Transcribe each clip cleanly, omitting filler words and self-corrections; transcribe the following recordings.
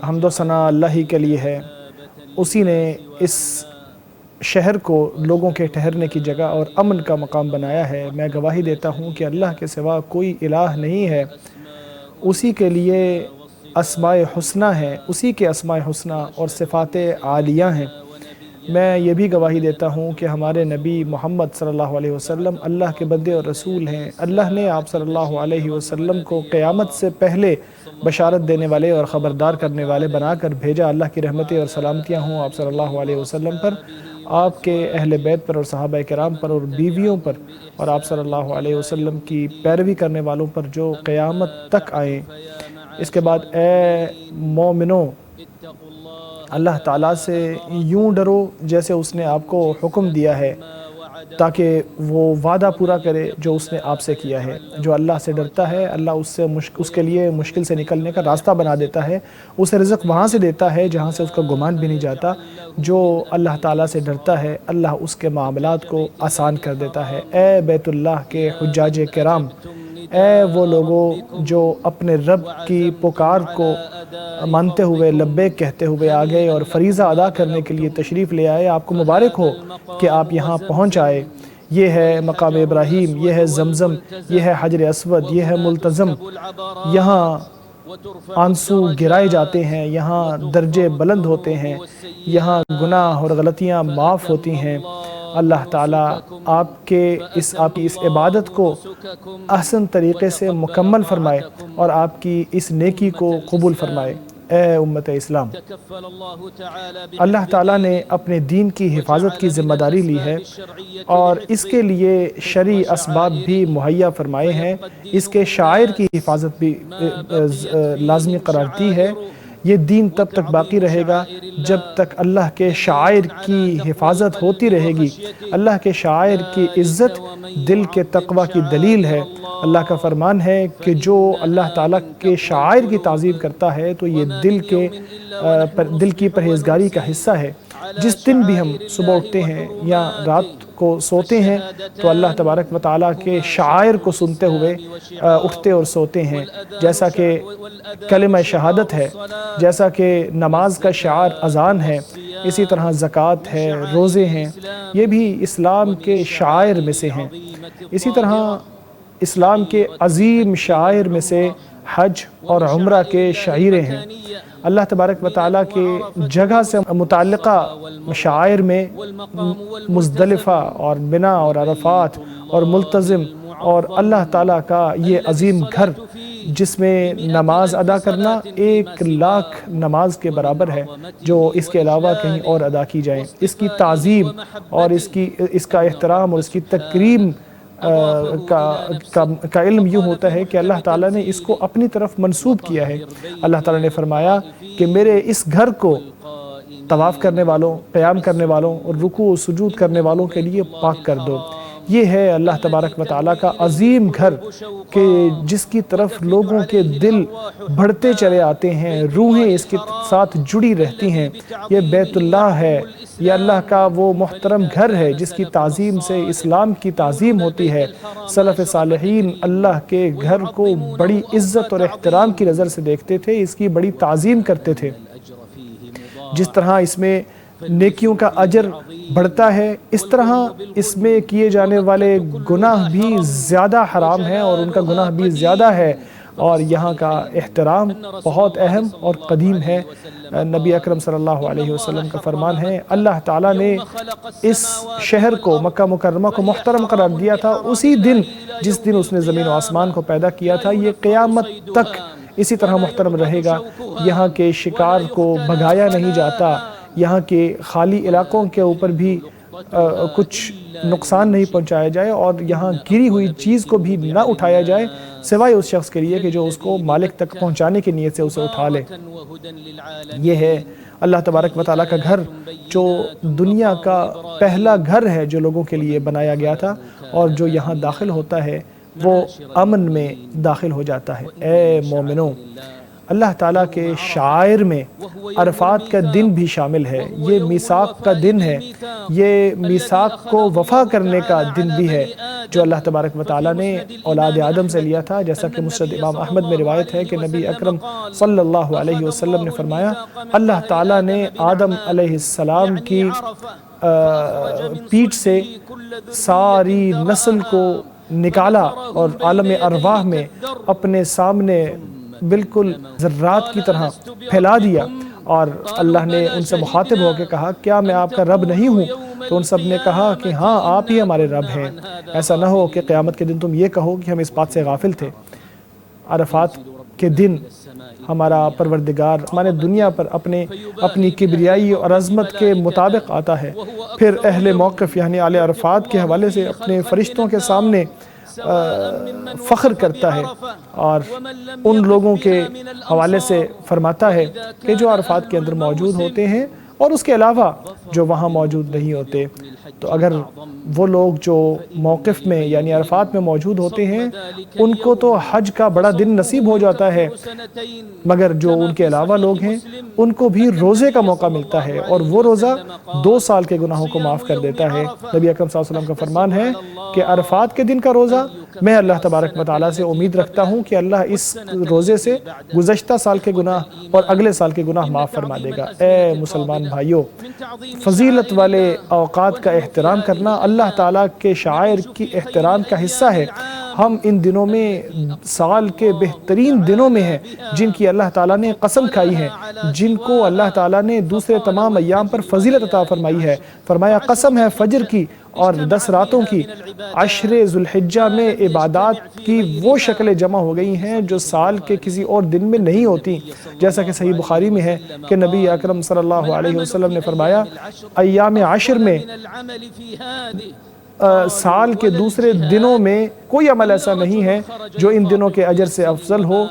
حمد و ثنا اللہ ہی کے لیے ہے۔ اسی نے اس شہر کو لوگوں کے ٹھہرنے کی جگہ اور امن کا مقام بنایا ہے۔ میں گواہی دیتا ہوں کہ اللہ کے سوا کوئی الہ نہیں ہے، اسی کے لیے اسماء حسنہ ہیں، اسی کے اسماء حسنہ اور صفات عالیہ ہیں۔ میں یہ بھی گواہی دیتا ہوں کہ ہمارے نبی محمد صلی اللہ علیہ وسلم اللہ کے بندے اور رسول ہیں۔ اللہ نے آپ صلی اللہ علیہ وسلم کو قیامت سے پہلے بشارت دینے والے اور خبردار کرنے والے بنا کر بھیجا۔ اللہ کی رحمتیں اور سلامتیاں ہوں آپ صلی اللہ علیہ وسلم پر، آپ کے اہل بیت پر اور صحابہ کرام پر اور بیویوں پر، اور آپ صلی اللہ علیہ وسلم کی پیروی کرنے والوں پر جو قیامت تک آئیں۔ اس کے بعد اے مومنوں، اللہ تعالیٰ سے یوں ڈرو جیسے اس نے آپ کو حکم دیا ہے، تاکہ وہ وعدہ پورا کرے جو اس نے آپ سے کیا ہے۔ جو اللہ سے ڈرتا ہے، اللہ اس کے لیے مشکل سے نکلنے کا راستہ بنا دیتا ہے، اسے رزق وہاں سے دیتا ہے جہاں سے اس کا گمان بھی نہیں جاتا۔ جو اللہ تعالیٰ سے ڈرتا ہے، اللہ اس کے معاملات کو آسان کر دیتا ہے۔ اے بیت اللہ کے حجاج کرام، اے وہ لوگوں جو اپنے رب کی پکار کو مانتے ہوئے لبیک کہتے ہوئے آ گئے اور فریضہ ادا کرنے کے لیے تشریف لے آئے، آپ کو مبارک ہو کہ آپ یہاں پہنچ آئے۔ یہ ہے مقام ابراہیم، یہ ہے زمزم، یہ ہے حجر اسود، یہ ہے ملتزم۔ یہاں آنسو گرائے جاتے ہیں، یہاں درجے بلند ہوتے ہیں، یہاں گناہ اور غلطیاں معاف ہوتی ہیں۔ اللہ تعالیٰ آپ کی اس عبادت کو احسن طریقے سے مکمل فرمائے اور آپ کی اس نیکی کو قبول فرمائے۔ اے امت اسلام، اللہ تعالیٰ نے اپنے دین کی حفاظت کی ذمہ داری لی ہے اور اس کے لیے شرعی اسباب بھی مہیا فرمائے ہیں، اس کے شاعر کی حفاظت بھی لازمی قرار دی ہے۔ یہ دین تب تک باقی رہے گا جب تک اللہ کے شاعر کی حفاظت ہوتی رہے گی۔ اللہ کے شاعر کی عزت دل کے تقوی کی دلیل ہے۔ اللہ کا فرمان ہے کہ جو اللہ تعالیٰ کے شاعر کی تعظیم کرتا ہے تو یہ دل کی پرہیزگاری کا حصہ ہے۔ جس دن بھی ہم صبح اٹھتے ہیں یا رات کو سوتے ہیں تو اللہ تبارک و تعالیٰ کے شاعر کو سنتے ہوئے اٹھتے اور سوتے ہیں، جیسا کہ کلمہ شہادت ہے، جیسا کہ نماز کا شعار اذان ہے، اسی طرح زکوٰۃ ہے، روزے ہیں، یہ بھی اسلام کے شعائر میں سے ہیں۔ اسی طرح اسلام کے عظیم شعائر میں سے حج اور عمرہ کے شعیرے ہیں۔ اللہ تبارک و تعالیٰ کے جگہ سے متعلقہ شعائر میں مزدلفہ اور منا اور عرفات اور ملتزم اور اللہ تعالیٰ کا یہ عظیم گھر جس میں نماز ادا کرنا 1,00,000 نماز کے برابر ہے، جو اس کے علاوہ کہیں اور ادا کی جائیں۔ اس کی تعظیم اور اس کا احترام اور اس کی تکریم کا علم یوں ہوتا ہے کہ اللہ تعالیٰ نے اس کو اپنی طرف منسوب کیا ہے۔ اللہ تعالیٰ نے فرمایا کہ میرے اس گھر کو طواف کرنے والوں، قیام کرنے والوں اور رکوع و سجود کرنے والوں کے لیے پاک کر دو۔ یہ ہے اللہ تبارک و تعالیٰ کا عظیم گھر کہ جس کی طرف لوگوں کے دل بڑھتے چلے آتے ہیں، روحیں اس کے ساتھ جڑی رہتی ہیں۔ یہ بیت اللہ ہے، یہ اللہ کا وہ محترم گھر ہے جس کی تعظیم سے اسلام کی تعظیم ہوتی ہے۔ سلف صالحین اللہ کے گھر کو بڑی عزت اور احترام کی نظر سے دیکھتے تھے، اس کی بڑی تعظیم کرتے تھے۔ جس طرح اس میں نیکیوں کا اجر بڑھتا ہے، اس طرح اس میں کیے جانے والے گناہ بھی زیادہ حرام ہیں اور ان کا گناہ بھی زیادہ ہے، اور یہاں کا احترام بہت اہم اور قدیم ہے۔ نبی اکرم صلی اللہ علیہ وسلم کا فرمان ہے، اللہ تعالیٰ نے اس شہر کو، مکہ مکرمہ کو محترم قرار دیا تھا اسی دن جس دن اس نے زمین و آسمان کو پیدا کیا تھا۔ یہ قیامت تک اسی طرح محترم رہے گا۔ یہاں کے شکار کو بھگایا نہیں جاتا، یہاں کے خالی علاقوں کے اوپر بھی کچھ نقصان نہیں پہنچایا جائے، اور یہاں گری ہوئی چیز کو بھی نہ اٹھایا جائے سوائے اس شخص کے لیے کہ جو اس کو مالک تک پہنچانے کی نیت سے اسے اٹھا لے۔ یہ ہے اللہ تبارک و تعالیٰ کا گھر جو دنیا کا پہلا گھر ہے جو لوگوں کے لیے بنایا گیا تھا، اور جو یہاں داخل ہوتا ہے وہ امن میں داخل ہو جاتا ہے۔ اے مومنوں، اللہ تعالیٰ کے شعائر میں عرفات کا دن بھی شامل ہے۔ یہ میثاق کا دن ہے، یہ میثاق کو وفا کرنے کا دن بھی ہے۔ جو اللہ تبارک و تعالیٰ نے اولاد آدم سے لیا تھا، جیسا کہ مسند امام احمد میں روایت ہے کہ نبی اکرم صلی اللہ علیہ وسلم نے فرمایا اللہ تعالیٰ نے آدم علیہ السلام کی پیٹھ سے ساری نسل کو نکالا اور عالم ارواح میں اپنے سامنے بالکل ذرات کی طرح پھیلا دیا، اور اللہ نے ان سے مخاطب ہو کے کہا کیا میں آپ کا رب نہیں ہوں؟ تو ان سب نے کہا کہ ہاں آپ ہی ہمارے رب ہیں، ایسا نہ ہو کہ قیامت کے دن تم یہ کہو کہ ہم اس بات سے غافل تھے۔ عرفات کے دن ہمارا پروردگار آسمان دنیا پر اپنی کبریائی اور عظمت کے مطابق آتا ہے، پھر اہل موقف یعنی اہل عرفات کے حوالے سے اپنے فرشتوں کے سامنے فخر کرتا ہے، اور ان لوگوں کے حوالے سے فرماتا ہے کہ جو عرفات کے اندر موجود ہوتے ہیں اور اس کے علاوہ جو وہاں موجود نہیں ہوتے۔ تو اگر وہ لوگ جو موقف میں یعنی عرفات میں موجود ہوتے ہیں ان کو تو حج کا بڑا دن نصیب ہو جاتا ہے، مگر جو ان کے علاوہ لوگ ہیں ان کو بھی روزے کا موقع ملتا ہے، اور وہ روزہ 2 سال کے گناہوں کو معاف کر دیتا ہے۔ نبی اکرم صلی اللہ علیہ وسلم کا فرمان ہے کہ عرفات کے دن کا روزہ میں اللہ تبارک و تعالیٰ سے امید رکھتا ہوں کہ اللہ اس روزے سے گزشتہ سال کے گناہ اور اگلے سال کے گناہ معاف فرما دے گا۔ اے مسلمان بھائیوں، فضیلت والے اوقات کا احترام کرنا اللہ تعالیٰ کے شعائر کی احترام کا حصہ ہے۔ ہم ان دنوں میں سال کے بہترین دنوں میں ہیں جن کی اللہ تعالیٰ نے قسم کھائی ہے، جن کو اللہ تعالیٰ نے دوسرے تمام ایام پر فضیلت عطا فرمائی ہے۔ فرمایا قسم ہے فجر کی اور 10 راتوں کی، عشر ذو الحجہ میں عبادات کی وہ شکلیں جمع ہو گئی ہیں جو سال کے کسی اور دن میں نہیں ہوتی، جیسا کہ صحیح بخاری میں ہے کہ نبی اکرم صلی اللہ علیہ وسلم نے فرمایا ایام عشر میں سال کے دوسرے دنوں میں کوئی عمل ایسا نہیں ہے جو ان دنوں کے اجر سے افضل ہو۔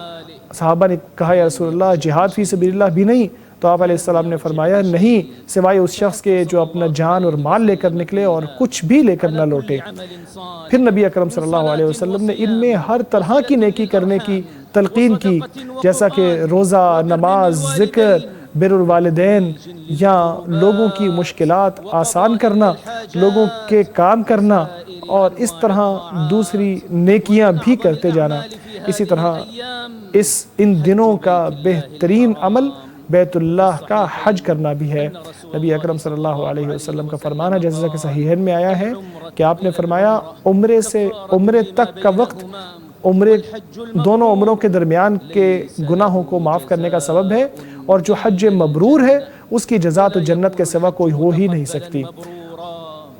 صحابہ نے کہا یا رسول اللہ جہاد فی سبیل اللہ بھی نہیں؟ تو آپ علیہ السلام نے فرمایا نہیں، سوائے اس شخص کے جو اپنا جان اور مال لے کر نکلے اور کچھ بھی لے کر نہ لوٹے۔ پھر نبی اکرم صلی اللہ علیہ وسلم نے ان میں ہر طرح کی نیکی کرنے کی تلقین کی، جیسا کہ روزہ، نماز، ذکر، بر الوالدین، یا لوگوں کی مشکلات آسان کرنا، لوگوں کے کام کرنا، اور اس طرح دوسری نیکیاں بھی کرتے جانا۔ اسی طرح ان دنوں کا بہترین عمل بیت اللہ کا حج کرنا بھی ہے۔ نبی اکرم صلی اللہ علیہ وسلم کا فرمان ہے جیسا کہ صحیحین میں آیا ہے کہ آپ نے فرمایا عمرے سے عمرے تک کا وقت دونوں عمروں کے درمیان کے گناہوں کو معاف کرنے کا سبب ہے، اور جو حج مبرور ہے اس کی جزا تو جنت کے سوا کوئی ہو ہی نہیں سکتی۔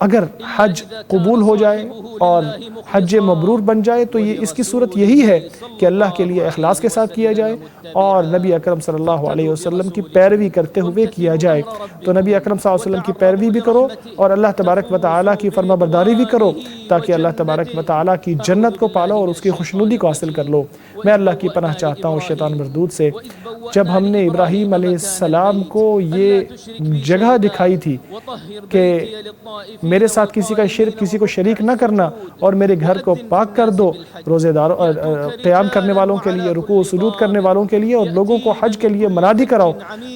اگر حج قبول ہو جائے اور حج مبرور بن جائے تو اس کی صورت یہی ہے کہ اللہ کے لیے اخلاص کے ساتھ کیا جائے اور نبی اکرم صلی اللہ علیہ وسلم کی پیروی کرتے ہوئے کیا جائے۔ تو نبی اکرم صلی اللہ علیہ وسلم کی پیروی بھی کرو اور اللہ تبارک و تعالیٰ کی فرما برداری بھی کرو، تاکہ اللہ تبارک و تعالیٰ کی جنت کو پالو اور اس کی خوشنودی کو حاصل کر لو۔ میں اللہ کی پناہ چاہتا ہوں شیطان مردود سے۔ جب ہم نے ابراہیم علیہ السلام کو یہ جگہ دکھائی تھی کہ میرے ساتھ کسی کو شریک نہ کرنا اور میرے گھر کو پاک کر دو، روزے داروں قیام کرنے والوں کے لیے، رکوع و سجود کرنے والوں کے لیے، اور لوگوں کو حج کے لیے منادی کراؤ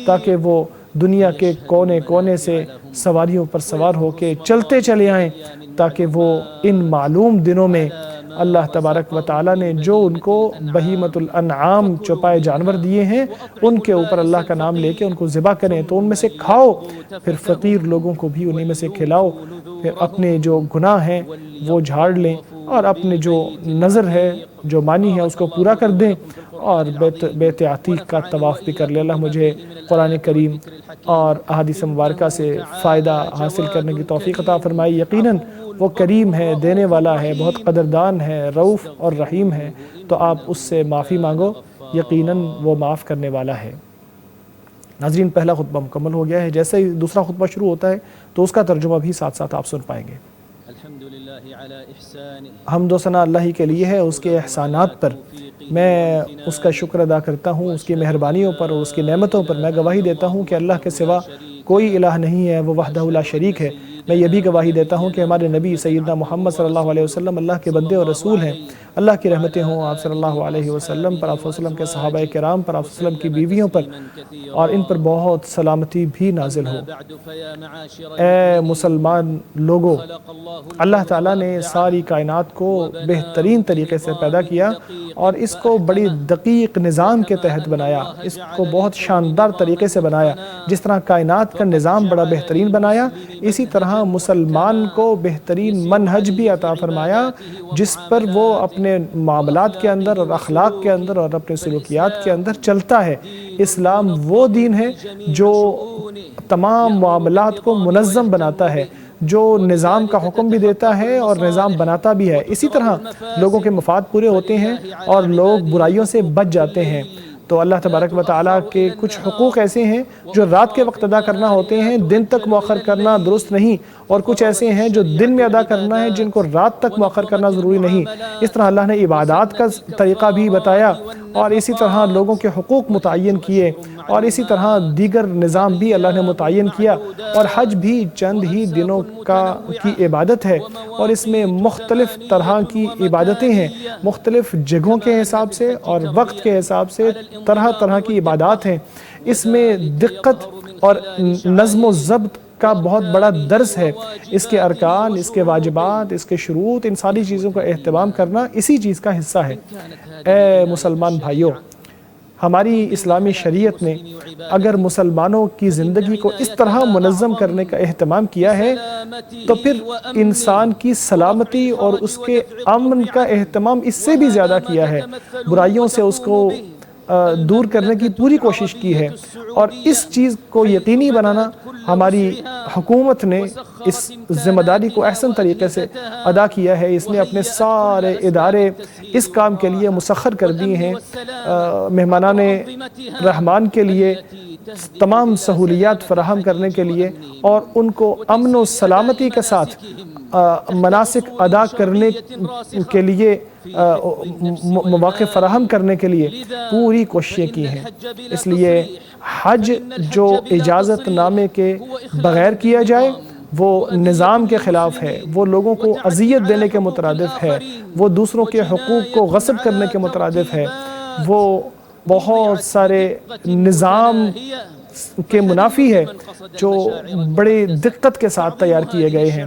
تاکہ وہ دنیا کے کونے کونے سے سواریوں پر سوار ہو کے چلتے چلے آئیں، تاکہ وہ ان معلوم دنوں میں اللہ تبارک و تعالیٰ نے جو ان کو بہیمۃ الانعام چوپائے جانور دیے ہیں ان کے اوپر اللہ کا نام لے کے ان کو ذبح کریں، تو ان میں سے کھاؤ، پھر فقیر لوگوں کو بھی انہیں میں سے کھلاؤ، پھر اپنے جو گناہ ہیں وہ جھاڑ لیں اور اپنے جو نظر ہے جو مانی ہے اس کو پورا کر دیں، اور بیت عتیق کا طواف بھی کر لیں۔ اللہ مجھے قرآن کریم اور احادیث مبارکہ سے فائدہ حاصل کرنے کی توفیق عطا فرمائی۔ یقیناً وہ کریم ہے، دینے والا ہے، بہت قدردان ہے، رؤوف اور رحیم ہے، تو آپ اس سے معافی مانگو، یقیناً وہ معاف کرنے والا ہے۔ ناظرین، پہلا خطبہ مکمل ہو گیا ہے، جیسے ہی دوسرا خطبہ شروع ہوتا ہے تو اس کا ترجمہ بھی ساتھ ساتھ آپ سن پائیں گے۔ حمد و ثنا اللہ ہی کے لیے ہے، اس کے احسانات پر میں اس کا شکر ادا کرتا ہوں، اس کی مہربانیوں پر اور اس کی نعمتوں پر۔ میں گواہی دیتا ہوں کہ اللہ کے سوا کوئی الہ نہیں ہے، وہ وحدہ لا شریک ہے۔ میں یہ بھی گواہی دیتا ہوں کہ ہمارے نبی سیدنا محمد صلی اللہ علیہ وسلم اللہ کے بندے اور رسول ہیں۔ اللہ کی رحمتیں ہوں آپ صلی اللہ علیہ وسلم پر، آپ صلی اللہ علیہ وسلم کے صحابہ کرام پر، آپ صلی اللہ علیہ وسلم کی بیویوں پر، اور ان پر بہت سلامتی بھی نازل ہو۔ اے مسلمان لوگوں، اللہ تعالیٰ نے ساری کائنات کو بہترین طریقے سے پیدا کیا اور اس کو بڑی دقیق نظام کے تحت بنایا، اس کو بہت شاندار طریقے سے بنایا۔ جس طرح کائنات کا نظام بڑا بہترین بنایا، اسی طرح مسلمان کو بہترین منہج بھی عطا فرمایا جس پر وہ اپنے معاملات کے اندر اور اخلاق کے اندر اور اپنے سلوکیات کے اندر چلتا ہے۔ اسلام وہ دین ہے جو تمام معاملات کو منظم بناتا ہے، جو نظام کا حکم بھی دیتا ہے اور نظام بناتا بھی ہے۔ اسی طرح لوگوں کے مفاد پورے ہوتے ہیں اور لوگ برائیوں سے بچ جاتے ہیں۔ تو اللہ تبارک و تعالیٰ کے کچھ حقوق ایسے ہیں جو رات کے وقت ادا کرنا ہوتے ہیں، دن تک مؤخر کرنا درست نہیں، اور کچھ ایسے ہیں جو دن میں ادا کرنا ہے جن کو رات تک مؤخر کرنا ضروری نہیں۔ اس طرح اللہ نے عبادات کا طریقہ بھی بتایا اور اسی طرح لوگوں کے حقوق متعین کیے، اور اسی طرح دیگر نظام بھی اللہ نے متعین کیا۔ اور حج بھی چند ہی دنوں کی عبادت ہے، اور اس میں مختلف طرح کی عبادتیں ہیں، مختلف جگہوں کے حساب سے اور وقت کے حساب سے طرح طرح کی عبادات ہیں۔ اس میں دقت اور نظم و ضبط کا بہت بڑا درس ہے۔ اس کے ارکان، اس کے واجبات، اس کے شروط، ان ساری چیزوں کا اہتمام کرنا اسی چیز کا حصہ ہے۔ اے مسلمان بھائیوں، ہماری اسلامی شریعت نے اگر مسلمانوں کی زندگی کو اس طرح منظم کرنے کا اہتمام کیا ہے تو پھر انسان کی سلامتی اور اس کے امن کا اہتمام اس سے بھی زیادہ کیا ہے۔ برائیوں سے اس کو دور کرنے کی پوری کوشش کی ہے، اور اس چیز کو یقینی بنانا ہماری حکومت نے اس ذمہ داری کو احسن طریقے سے ادا کیا ہے۔ اس نے اپنے سارے ادارے اس کام کے لیے مسخر کر دیے ہیں۔ مہمانان رحمان کے لیے تمام سہولیات فراہم کرنے کے لیے اور ان کو امن و سلامتی کے ساتھ مناسک ادا کرنے کے لیے مواقع فراہم کرنے کے لیے پوری کوششیں کی ہیں۔ اس لیے حج جو اجازت نامے کے بغیر کیا جائے وہ نظام کے خلاف ہے، وہ لوگوں کو اذیت دینے کے مترادف ہے، وہ دوسروں کے حقوق کو غصب کرنے کے مترادف ہے، وہ بہت سارے نظام کے منافی ہے جو بڑی دقت کے ساتھ تیار کیے گئے ہیں۔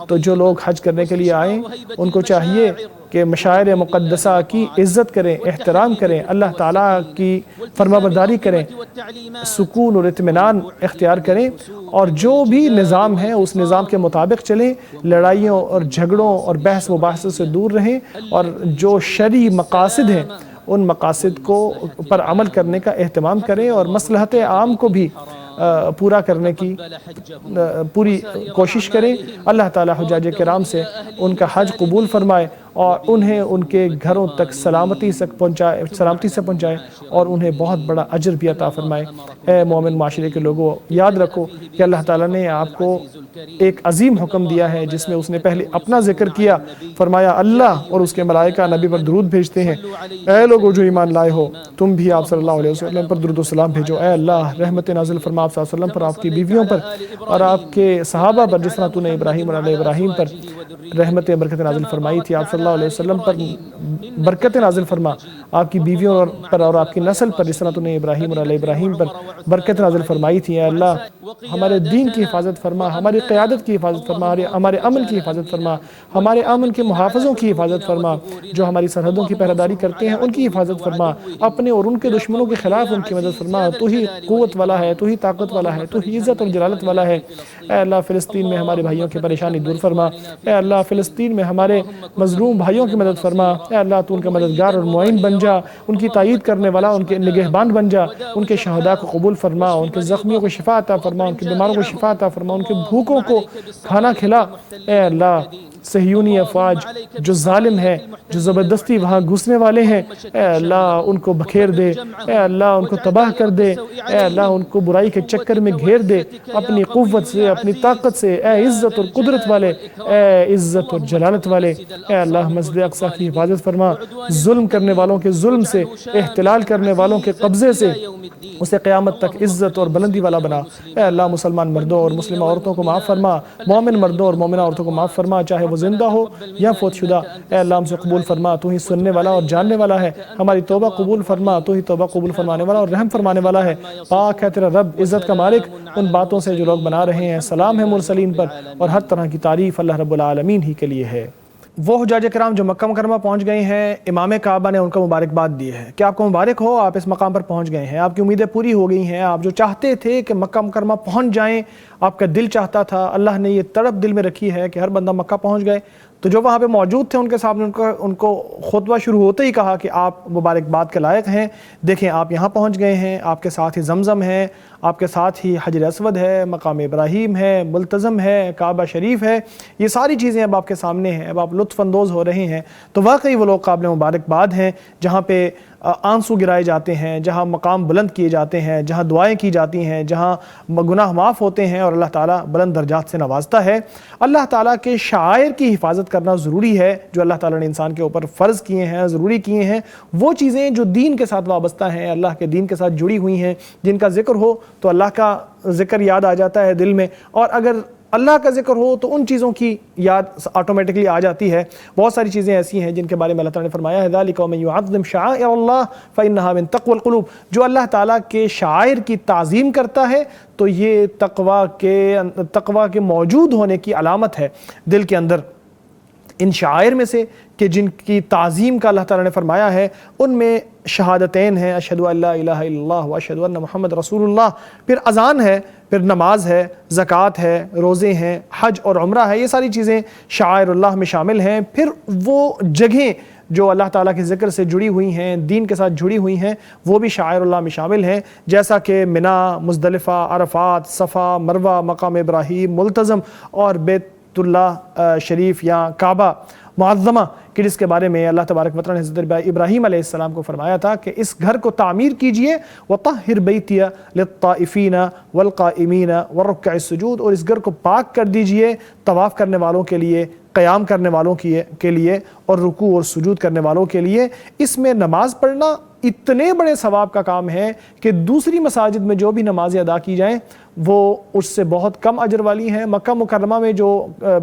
تو جو لوگ حج کرنے کے لیے آئیں ان کو چاہیے کہ مشاعر مقدسہ کی عزت کریں، احترام کریں، اللہ تعالیٰ کی فرمانبرداری کریں، سکون اور اطمینان اختیار کریں، اور جو بھی نظام ہے اس نظام کے مطابق چلیں، لڑائیوں اور جھگڑوں اور بحث مباحثے سے دور رہیں، اور جو شرعی مقاصد ہیں ان مقاصد کو پر عمل کرنے کا اہتمام کریں، اور مصلحت عام کو بھی پورا کرنے کی پوری کوشش کریں۔ اللہ تعالیٰ حجاج کرام سے ان کا حج قبول فرمائے اور انہیں ان کے گھروں تک سلامتی سے پہنچائے اور انہیں بہت بڑا اجر بھی عطا فرمائے۔ اے مومن معاشرے کے لوگوں، یاد رکھو کہ اللہ تعالیٰ نے آپ کو ایک عظیم حکم دیا ہے جس میں اس نے پہلے اپنا ذکر کیا، فرمایا اللہ اور اس کے ملائکہ نبی پر درود بھیجتے ہیں۔ اے لوگوں جو ایمان لائے ہو، تم بھی آپ صلی اللہ علیہ وسلم پر درود و سلام بھیجو۔ اے اللہ رحمت نازل فرما آپ صلی اللہ علیہ وسلم پر، آپ کی بیویوں پر اور آپ کے صحابہ پر، جس طرح تو نے ابراہیم اور علیہ ابراہیم پر رحمت برکت نازل فرمائی تھی، آپ صلی اللہ علیہ وسلم پر برکت نازل فرما، آپ کی بیویوں پر اور آپ کی نسل پر، جس طرح تو نے ابراہیم اور علیہ ابراہیم پر برکت نازل فرمائی تھی۔ اے اللہ ہمارے دین کی حفاظت فرما، ہماری قیادت کی حفاظت فرما، ہمارے امن کی حفاظت فرما، ہمارے امن کے محافظوں کی حفاظت فرما، جو ہماری سرحدوں کی پہرےداری کرتے ہیں ان کی حفاظت فرما، اپنے اور ان کے دشمنوں کے خلاف ان کی مدد فرما۔ تو ہی قوت والا ہے، تو ہی طاقت والا ہے، تو ہی عزت اور جلالت والا ہے۔ اے اللہ فلسطین میں ہمارے بھائیوں کی پریشانی دور فرما، اے اللہ فلسطین میں ہمارے مظلوم بھائیوں کی مدد فرما، اے اللہ تو ان کا مددگار اور معین بن جا، ان کی تائید کرنے والا، ان کے نگہبان بن جا، ان کے شہداء کو قبول فرما، ان کے زخمیوں کو شفا عطا فرما، ان کے بیماروں کو شفا عطا فرما، ان کے بھوکوں کو کھانا کھلا۔ اے اللہ صہیونی افواج جو ظالم ہے، جو زبردستی وہاں گھسنے والے ہیں، اے اللہ ان کو بکھیر دے، اے اللہ ان کو تباہ کر دے، اے اللہ ان کو برائی کے چکر میں گھیر دے اپنی قوت سے، اپنی طاقت سے، اے عزت اور قدرت والے، اے عزت اور جلالت والے، اے اللہ مسجد اقصی کی حفاظت فرما، ظلم کرنے والوں کے ظلم سے، احتلال کرنے والوں کے قبضے سے اسے قیامت تک عزت اور بلندی والا بنا۔ اے اللہ مسلمان مردوں اور مسلمہ عورتوں کو معاف فرما، مومن مردوں اور مومنہ عورتوں کو معاف فرما، چاہے وہ زندہ ہو یا فوت شدہ۔ اے اللہ ہم سے قبول فرما، تو ہی سننے والا اور جاننے والا ہے، ہماری توبہ قبول فرما، تو ہی توبہ قبول فرمانے والا اور رحم فرمانے والا ہے۔ پاک ہے تیرا رب عزت کا مالک ان باتوں سے جو لوگ بنا رہے ہیں، سلام ہے مرسلین پر، اور ہر طرح کی تعریف اللہ رب العالمین ہی کے لیے ہے۔ وہ حجاج کرام جو مکہ مکرمہ پہنچ گئے ہیں، امام کعبہ نے ان کو مبارکباد دی ہے کہ آپ کو مبارک ہو، آپ اس مقام پر پہنچ گئے ہیں، آپ کی امیدیں پوری ہو گئی ہیں، آپ جو چاہتے تھے کہ مکہ مکرمہ پہنچ جائیں، آپ کا دل چاہتا تھا، اللہ نے یہ تڑپ دل میں رکھی ہے کہ ہر بندہ مکہ پہنچ گئے۔ تو جو وہاں پہ موجود تھے ان کے سامنے ان کو خطبہ شروع ہوتے ہی کہا کہ آپ مبارکباد کے لائق ہیں، دیکھیں آپ یہاں پہنچ گئے ہیں، آپ کے ساتھ ہی زمزم ہے، آپ کے ساتھ ہی حجر اسود ہے، مقام ابراہیم ہے، ملتزم ہے، کعبہ شریف ہے، یہ ساری چیزیں اب آپ کے سامنے ہیں، اب آپ لطف اندوز ہو رہے ہیں۔ تو واقعی وہ لوگ قابل مبارکباد ہیں جہاں پہ آنسو گرائے جاتے ہیں، جہاں مقام بلند کیے جاتے ہیں، جہاں دعائیں کی جاتی ہیں، جہاں گناہ معاف ہوتے ہیں اور اللہ تعالیٰ بلند درجات سے نوازتا ہے۔ اللہ تعالیٰ کے شعائر کی حفاظت کرنا ضروری ہے، جو اللہ تعالیٰ نے انسان کے اوپر فرض کیے ہیں، ضروری کیے ہیں، وہ چیزیں جو دین کے ساتھ وابستہ ہیں، اللہ کے دین کے ساتھ جڑی ہوئی ہیں، جن کا ذکر ہو تو اللہ کا ذکر یاد آ جاتا ہے دل میں، اور اگر اللہ کا ذکر ہو تو ان چیزوں کی یاد آٹومیٹکلی آ جاتی ہے۔ بہت ساری چیزیں ایسی ہیں جن کے بارے میں اللہ تعالیٰ نے فرمایا ہے ذَلِكَ وَمَن يُعَظِّمْ شَعَائِرَ اللَّهِ فَإِنَّهَا مِن تَقْوَى الْقُلُوبِ، جو اللہ تعالیٰ کے شعائر کی تعظیم کرتا ہے تو یہ تقوی کے موجود ہونے کی علامت ہے دل کے اندر۔ ان شعائر میں سے کہ جن کی تعظیم کا اللہ تعالیٰ نے فرمایا ہے ان میں شہادتین ہیں، اشہدو ان لا الہ الا اللہ واشہدو ان محمد رسول اللہ، پھر اذان ہے، پھر نماز ہے، زکوٰۃ ہے، روزے ہیں، حج اور عمرہ ہے، یہ ساری چیزیں شعائر اللہ میں شامل ہیں۔ پھر وہ جگہیں جو اللہ تعالیٰ کے ذکر سے جڑی ہوئی ہیں، دین کے ساتھ جڑی ہوئی ہیں، وہ بھی شعائر اللہ میں شامل ہیں، جیسا کہ منا، مزدلفہ، عرفات، صفا، مروہ، مقام ابراہیم، ملتزم اور بیت اللہ شریف یا کعبہ معظمہ، کہ جس کے بارے میں اللہ تبارک و تعالیٰ نے حضرت ابراہیم علیہ السلام کو فرمایا تھا کہ اس گھر کو تعمیر کیجئے وَطَهِّرْ بَيْتِيَ لِلطَّائِفِينَ وَالْقَائِمِينَ وَالرُّكَّعِ السُّجُودِ، اور اس گھر کو پاک کر دیجئے طواف کرنے والوں کے لیے، قیام کرنے والوں کے لیے، اور رکوع اور سجود کرنے والوں کے لیے۔ اس میں نماز پڑھنا اتنے بڑے ثواب کا کام ہے کہ دوسری مساجد میں جو بھی نمازیں ادا کی جائیں وہ اس سے بہت کم اجر والی ہیں۔ مکہ مکرمہ میں جو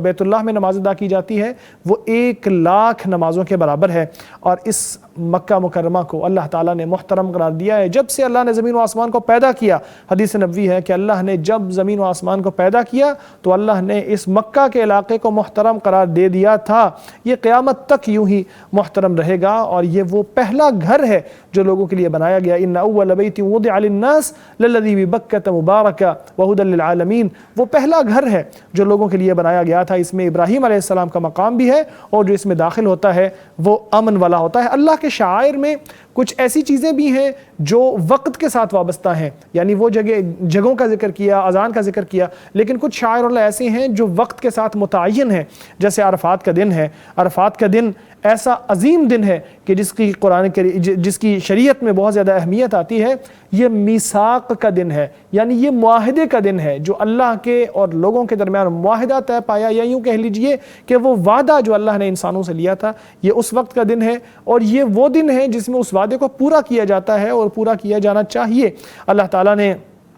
بیت اللہ میں نماز ادا کی جاتی ہے وہ 1,00,000 نمازوں کے برابر ہے، اور اس مکہ مکرمہ کو اللہ تعالیٰ نے محترم قرار دیا ہے۔ جب سے اللہ نے زمین و آسمان کو پیدا کیا، حدیث نبوی ہے کہ اللہ نے جب زمین و آسمان کو پیدا کیا تو اللہ نے اس مکہ کے علاقے کو محترم قرار دے دیا تھا، یہ قیامت تک یوں ہی محترم رہے گا، اور یہ وہ پہلا گھر ہے جو لوگوں کے لیے بنایا گیا۔ ان اول بیت وضع للناس للذی ببکۃ مبارکا وہدی للعالمین، وہ پہلا گھر ہے جو لوگوں کے لیے بنایا گیا تھا۔ اس میں ابراہیم علیہ السلام کا مقام بھی ہے، اور جو اس میں داخل ہوتا ہے وہ امن والا ہوتا ہے۔ اللہ کے شعائر میں کچھ ایسی چیزیں بھی ہیں جو وقت کے ساتھ وابستہ ہیں، یعنی وہ جگہوں کا ذکر کیا، اذان کا ذکر کیا، لیکن کچھ شعائر اللہ ایسے ہیں جو وقت کے ساتھ متعین ہیں، جیسے عرفات کا دن ہے۔ عرفات کا دن ایسا عظیم دن ہے کہ جس کی شریعت میں بہت زیادہ اہمیت آتی ہے۔ یہ میثاق کا دن ہے، یعنی یہ معاہدے کا دن ہے، جو اللہ کے اور لوگوں کے درمیان معاہدہ طے پایا، یا یوں کہہ لیجئے کہ وہ وعدہ جو اللہ نے انسانوں سے لیا تھا، یہ اس وقت کا دن ہے، اور یہ وہ دن ہے جس میں اس وعدے کو پورا کیا جاتا ہے اور پورا کیا جانا چاہیے۔ اللہ تعالیٰ نے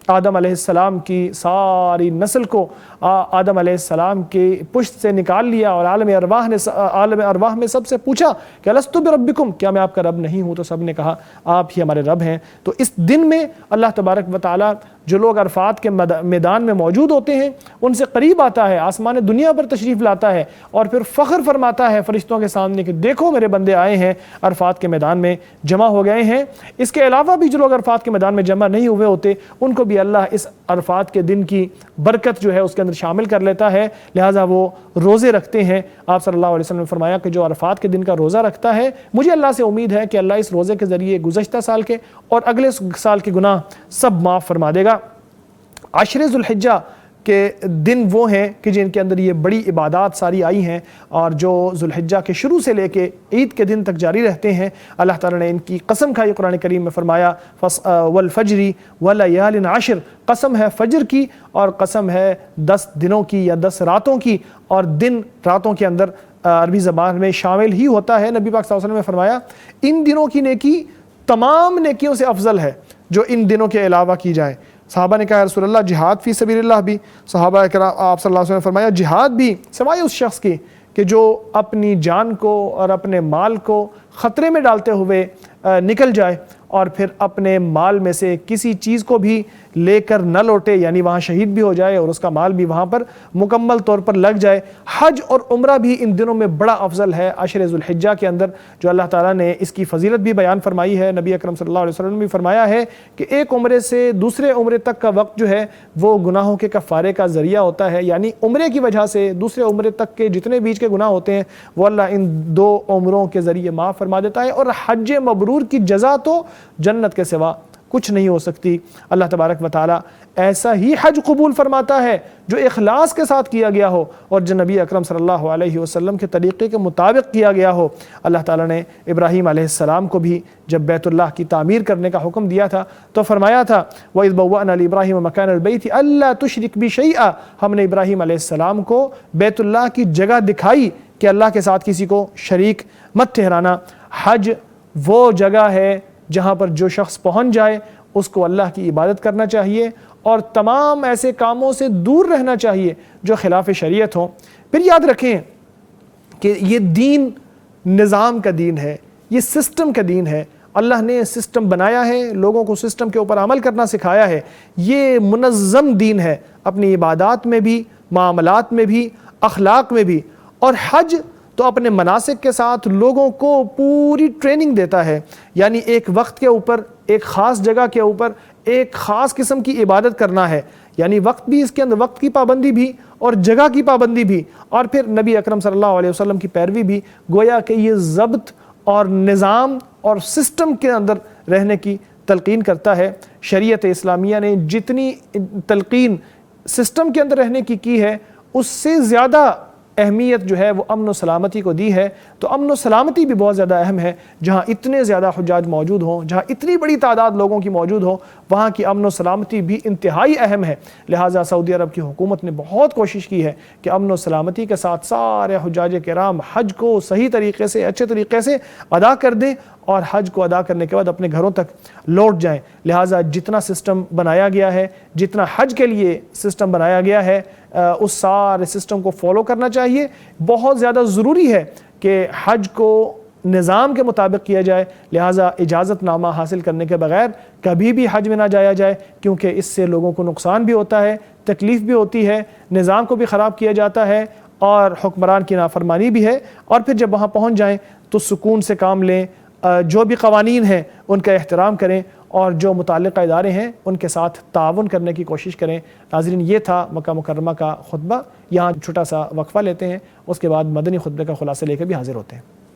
آدم علیہ السلام کی ساری نسل کو آدم علیہ السلام کے پشت سے نکال لیا، اور عالم ارواح میں سب سے پوچھا کہ الست بربکم، کیا میں آپ کا رب نہیں ہوں؟ تو سب نے کہا آپ ہی ہمارے رب ہیں۔ تو اس دن میں اللہ تبارک و تعالیٰ جو لوگ عرفات کے میدان میں موجود ہوتے ہیں ان سے قریب آتا ہے، آسمان دنیا پر تشریف لاتا ہے، اور پھر فخر فرماتا ہے فرشتوں کے سامنے کہ دیکھو میرے بندے آئے ہیں، عرفات کے میدان میں جمع ہو گئے ہیں۔ اس کے علاوہ بھی جو لوگ عرفات کے میدان میں جمع نہیں ہوئے ہوتے ان کو بھی اللہ اس عرفات کے دن کی برکت جو ہے اس کے اندر شامل کر لیتا ہے، لہٰذا وہ روزے رکھتے ہیں۔ آپ صلی اللہ علیہ وسلم نے فرمایا کہ جو عرفات کے دن کا روزہ رکھتا ہے، مجھے اللہ سے امید ہے کہ اللہ اس روزے کے ذریعے گزشتہ سال کے اور اگلے سال کے گناہ سب معاف فرما دے گا۔ عشر ذوالحجہ کہ دن وہ ہیں کہ جن کے اندر یہ بڑی عبادات ساری آئی ہیں اور جو ذوالحجہ کے شروع سے لے کے عید کے دن تک جاری رہتے ہیں. اللہ تعالیٰ نے ان کی قسم کھائی قرآن کریم میں فرمایا والفجر ولیال عشر، قسم ہے فجر کی اور قسم ہے 10 دنوں کی یا 10 راتوں کی، اور دن راتوں کے اندر عربی زبان میں شامل ہی ہوتا ہے. نبی پاک صلی اللہ علیہ وسلم نے فرمایا ان دنوں کی نیکی تمام نیکیوں سے افضل ہے جو ان دنوں کے علاوہ کی جائے. صحابہ نے کہا یا رسول اللہ جہاد فی سبیل اللہ بھی؟ صحابہ کرام آپ صلی اللہ علیہ وسلم نے فرمایا جہاد بھی سوائے اس شخص کی کہ جو اپنی جان کو اور اپنے مال کو خطرے میں ڈالتے ہوئے نکل جائے اور پھر اپنے مال میں سے کسی چیز کو بھی لے کر نہ لوٹے، یعنی وہاں شہید بھی ہو جائے اور اس کا مال بھی وہاں پر مکمل طور پر لگ جائے. حج اور عمرہ بھی ان دنوں میں بڑا افضل ہے عشر ذوالحجہ کے اندر، جو اللہ تعالیٰ نے اس کی فضیلت بھی بیان فرمائی ہے. نبی اکرم صلی اللہ علیہ وسلم نے بھی فرمایا ہے کہ ایک عمرے سے دوسرے عمرے تک کا وقت جو ہے وہ گناہوں کے کفارے کا ذریعہ ہوتا ہے، یعنی عمرے کی وجہ سے دوسرے عمرے تک کے جتنے بیچ کے گناہ ہوتے ہیں وہ اللہ ان 2 عمروں کے ذریعے معاف فرما دیتا ہے. اور حج مبرور کی جزا تو جنت کے سوا کچھ نہیں ہو سکتی. اللہ تبارک و تعالی ایسا ہی حج قبول فرماتا ہے جو اخلاص کے ساتھ کیا گیا ہو اور جو نبی اکرم صلی اللہ علیہ وسلم کے طریقے کے مطابق کیا گیا ہو. اللہ تعالیٰ نے ابراہیم علیہ السلام کو بھی جب بیت اللہ کی تعمیر کرنے کا حکم دیا تھا تو فرمایا تھا وَإِذْ بَوَّأْنَا لِإِبْرَاهِيمَ مَكَانَ الْبَيْتِ أَلَّا تُشْرِكْ بِي شَيْئًا، ہم نے ابراہیم علیہ السلام کو بیت اللہ کی جگہ دکھائی کہ اللہ کے ساتھ کسی کو شریک مت ٹھہرانا. حج وہ جگہ ہے جہاں پر جو شخص پہنچ جائے اس کو اللہ کی عبادت کرنا چاہیے اور تمام ایسے کاموں سے دور رہنا چاہیے جو خلاف شریعت ہوں. پھر یاد رکھیں کہ یہ دین نظام کا دین ہے، یہ سسٹم کا دین ہے. اللہ نے سسٹم بنایا ہے، لوگوں کو سسٹم کے اوپر عمل کرنا سکھایا ہے. یہ منظم دین ہے اپنی عبادات میں بھی، معاملات میں بھی، اخلاق میں بھی. اور حج تو اپنے مناسک کے ساتھ لوگوں کو پوری ٹریننگ دیتا ہے، یعنی ایک وقت کے اوپر، ایک خاص جگہ کے اوپر ایک خاص قسم کی عبادت کرنا ہے، یعنی وقت بھی اس کے اندر، وقت کی پابندی بھی اور جگہ کی پابندی بھی، اور پھر نبی اکرم صلی اللہ علیہ وسلم کی پیروی بھی. گویا کہ یہ ضبط اور نظام اور سسٹم کے اندر رہنے کی تلقین کرتا ہے. شریعت اسلامیہ نے جتنی تلقین سسٹم کے اندر رہنے کی ہے اس سے زیادہ اہمیت جو ہے وہ امن و سلامتی کو دی ہے. تو امن و سلامتی بھی بہت زیادہ اہم ہے. جہاں اتنے زیادہ حجاج موجود ہوں، جہاں اتنی بڑی تعداد لوگوں کی موجود ہو، وہاں کی امن و سلامتی بھی انتہائی اہم ہے. لہٰذا سعودی عرب کی حکومت نے بہت کوشش کی ہے کہ امن و سلامتی کے ساتھ سارے حجاج کرام حج کو صحیح طریقے سے، اچھے طریقے سے ادا کر دیں اور حج کو ادا کرنے کے بعد اپنے گھروں تک لوٹ جائیں. لہٰذا جتنا سسٹم بنایا گیا ہے، جتنا حج کے لیے سسٹم بنایا گیا ہے، اس سارے سسٹم کو فالو کرنا چاہیے. بہت زیادہ ضروری ہے کہ حج کو نظام کے مطابق کیا جائے. لہٰذا اجازت نامہ حاصل کرنے کے بغیر کبھی بھی حج میں نہ جایا جائے، کیونکہ اس سے لوگوں کو نقصان بھی ہوتا ہے، تکلیف بھی ہوتی ہے، نظام کو بھی خراب کیا جاتا ہے اور حکمران کی نافرمانی بھی ہے. اور پھر جب وہاں پہنچ جائیں تو سکون سے کام لیں، جو بھی قوانین ہیں ان کا احترام کریں اور جو متعلقہ ادارے ہیں ان کے ساتھ تعاون کرنے کی کوشش کریں. ناظرین، یہ تھا مکہ مکرمہ کا خطبہ. یہاں چھوٹا سا وقفہ لیتے ہیں، اس کے بعد مدنی خطبے کا خلاصہ لے کے بھی حاضر ہوتے ہیں.